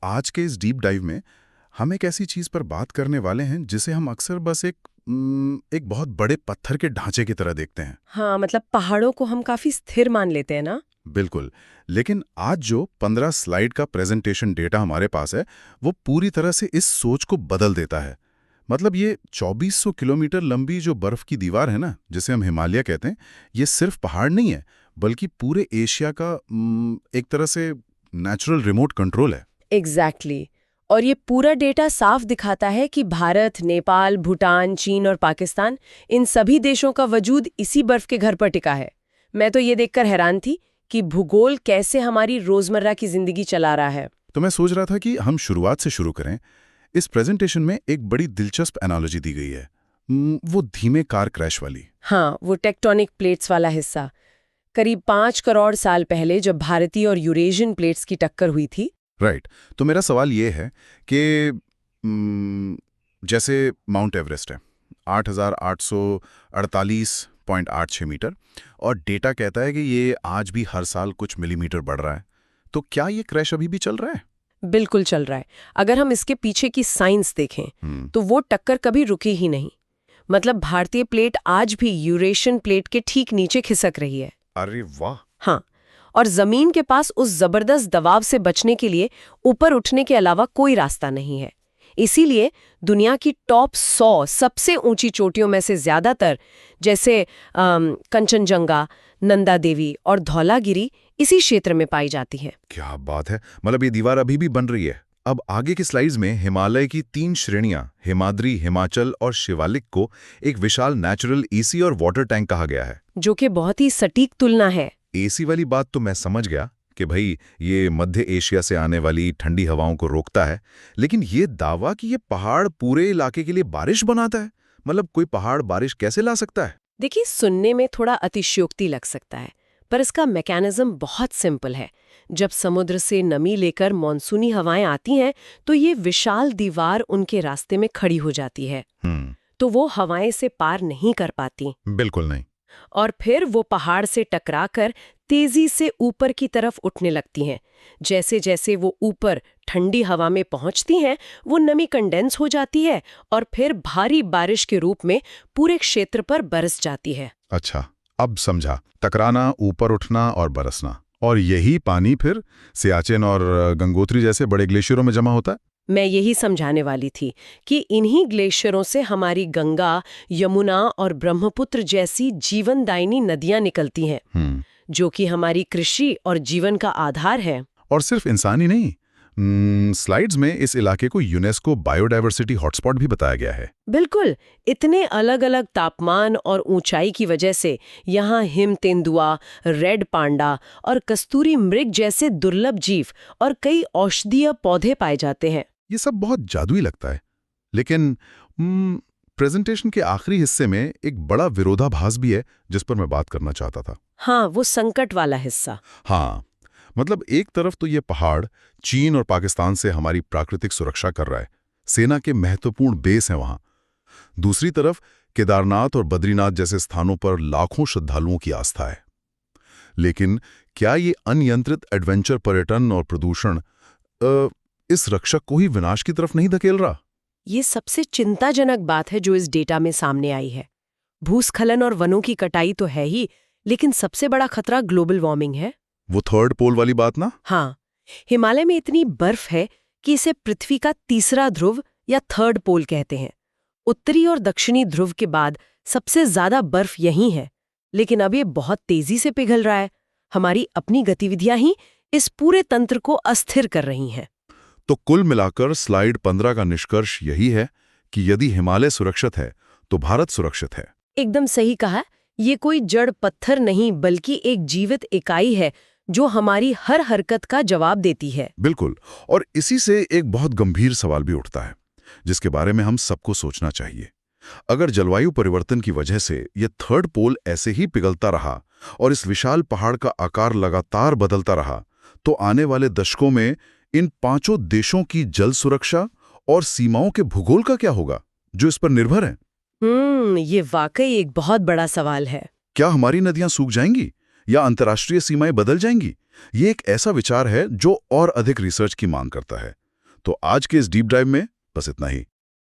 आज के इस डीप डाइव में हम एक ऐसी चीज पर बात करने वाले हैं जिसे हम अक्सर बस एक बहुत बड़े पत्थर के ढांचे की तरह देखते हैं। हाँ, मतलब पहाड़ों को हम काफी स्थिर मान लेते हैं ना। बिल्कुल। लेकिन आज जो 15 स्लाइड का प्रेजेंटेशन डेटा हमारे पास है, वो पूरी तरह से इस सोच को बदल देता है। मतलब ये 2400 किलोमीटर लंबी जो बर्फ की दीवार है ना, जिसे हम हिमालय कहते हैं, ये सिर्फ पहाड़ नहीं है, बल्कि पूरे एशिया का एक तरह से नेचुरल रिमोट कंट्रोल है। एग्जैक्टली और ये पूरा डेटा साफ दिखाता है कि भारत, नेपाल, भूटान, चीन और पाकिस्तान, इन सभी देशों का वजूद इसी बर्फ के घर पर टिका है। मैं तो ये देखकर हैरान थी कि भूगोल कैसे हमारी रोजमर्रा की जिंदगी चला रहा है। तो मैं सोच रहा था कि हम शुरुआत से शुरू करें। इस प्रेजेंटेशन में एक बड़ी दिलचस्प एनालॉजी दी गई है, वो धीमे कार क्रैश वाली। हाँ, वो टेक्टोनिक प्लेट्स वाला हिस्सा। करीब 5 करोड़ साल पहले जब भारतीय और यूरेशियन प्लेट्स की टक्कर हुई थी। राइट। तो मेरा सवाल ये है कि जैसे माउंट एवरेस्ट है 8,848.86 मीटर, और डेटा कहता है कि ये आज भी हर साल कुछ मिलीमीटर बढ़ रहा है, तो क्या ये क्रैश अभी भी चल रहा है? बिल्कुल चल रहा है। अगर हम इसके पीछे की साइंस देखें तो वो टक्कर कभी रुकी ही नहीं। मतलब भारतीय प्लेट आज भी यूरेशियन प्लेट के ठीक नीचे खिसक रही है। अरे वाह। हाँ, और जमीन के पास उस जबरदस्त दबाव से बचने के लिए ऊपर उठने के अलावा कोई रास्ता नहीं है। इसीलिए दुनिया की टॉप 100 सबसे ऊंची चोटियों में से ज्यादातर, जैसे कंचनजंगा, नंदा देवी और धौलागिरी, इसी क्षेत्र में पाई जाती है। क्या बात है। मतलब ये दीवार अभी भी बन रही है। अब आगे की स्लाइड्स में हिमालय की 3 श्रेणियां, हिमाद्री, हिमाचल और शिवालिक, को एक विशाल नेचुरल एसी और वाटर टैंक कहा गया है, जो कि बहुत ही सटीक तुलना है। एसी वाली बात तो मैं समझ गया कि भाई ये मध्य एशिया से आने वाली ठंडी हवाओं को रोकता है, लेकिन ये दावा कि ये पहाड़ पूरे इलाके के लिए बारिश बनाता है, मतलब कोई पहाड़ बारिश कैसे ला सकता है? देखिए, सुनने में थोड़ा अतिशयोक्ति लग सकता है, पर इसका मैकेनिज्म बहुत सिंपल है। जब समुद्र से नमी लेकर मॉनसूनी हवाएं आती हैं, तो ये विशाल दीवार उनके रास्ते में खड़ी हो जाती है। तो वो हवाएं से पार नहीं कर पाती। बिल्कुल नहीं। और फिर वो पहाड़ से टकराकर तेजी से ऊपर की तरफ उठने लगती हैं। जैसे जैसे वो ऊपर ठंडी हवा में पहुंचती हैं, वो नमी कंडेंस हो जाती है और फिर भारी बारिश के रूप में पूरे क्षेत्र पर बरस जाती है। अच्छा, अब समझा। टकराना, ऊपर उठना और बरसना, और यही पानी फिर सियाचिन और गंगोत्री जैसे बड़े ग्लेशियरों में जमा होता है। मैं यही समझाने वाली थी कि इन्हीं ग्लेशियरों से हमारी गंगा, यमुना और ब्रह्मपुत्र जैसी जीवनदायिनी नदियां निकलती हैं, जो कि हमारी कृषि और जीवन का आधार है। और सिर्फ इंसानी नहीं, स्लाइड्स में इस इलाके को यूनेस्को बायोडायवर्सिटी हॉटस्पॉट भी बताया गया है। बिल्कुल। इतने अलग अलग तापमान और ऊंचाई की वजह से यहाँ हिम तेंदुआ, रेड पांडा और कस्तूरी मृग जैसे दुर्लभ जीव और कई औषधीय पौधे पाए जाते हैं। ये सब बहुत जादुई लगता है, लेकिन प्रेजेंटेशन के आखिरी हिस्से में एक बड़ा विरोधाभास भी है जिस पर मैं बात करना चाहता था। हाँ, वो संकट वाला हिस्सा। हाँ, मतलब एक तरफ तो ये पहाड़ चीन और पाकिस्तान से हमारी प्राकृतिक सुरक्षा कर रहा है, सेना के महत्वपूर्ण बेस हैं वहां। दूसरी तरफ केदारनाथ और बद्रीनाथ जैसे स्थानों पर लाखों श्रद्धालुओं की आस्था है। लेकिन क्या ये अनियंत्रित एडवेंचर पर्यटन और प्रदूषण इस रक्षक को ही विनाश की तरफ नहीं धकेल रहा? ये सबसे चिंताजनक बात है जो इस डेटा में सामने आई है। भूस्खलन और वनों की कटाई तो है ही, लेकिन सबसे बड़ा खतरा ग्लोबल वार्मिंग है। वो थर्ड पोल वाली बात ना? हाँ, हिमालय में इतनी बर्फ है कि इसे पृथ्वी का तीसरा ध्रुव या थर्ड पोल कहते हैं। उत्तरी और दक्षिणी ध्रुव के बाद सबसे ज्यादा बर्फ यहीं है, लेकिन अब ये बहुत तेजी से पिघल रहा है। हमारी अपनी गतिविधियां ही इस पूरे तंत्र को अस्थिर कर रही हैं। तो कुल मिलाकर स्लाइड 15 का निष्कर्ष यही है कि यदि हिमालय सुरक्षित है तो भारत सुरक्षित है। एकदम सही कहा। ये कोई जड़ पत्थर नहीं, बल्कि एक जीवित इकाई है जो हमारी हर हरकत का जवाब देती है। बिल्कुल। और इसी से एक बहुत गंभीर सवाल भी उठता है, जिसके बारे में हम सबको सोचना चाहिए। अगर जलवायु परिवर्तन की वजह से ये थर्ड पोल ऐसे ही पिघलता रहा और इस विशाल पहाड़ का आकार लगातार बदलता रहा, तो आने वाले दशकों में इन 5 देशों की जल सुरक्षा और सीमाओं के भूगोल का क्या होगा, जो इस पर निर्भर हैं? ये वाकई एक बहुत बड़ा सवाल है। क्या हमारी नदियां सूख जाएंगी या अंतर्राष्ट्रीय सीमाएं बदल जाएंगी? ये एक ऐसा विचार है जो और अधिक रिसर्च की मांग करता है। तो आज के इस डीप ड्राइव में बस इतना ही।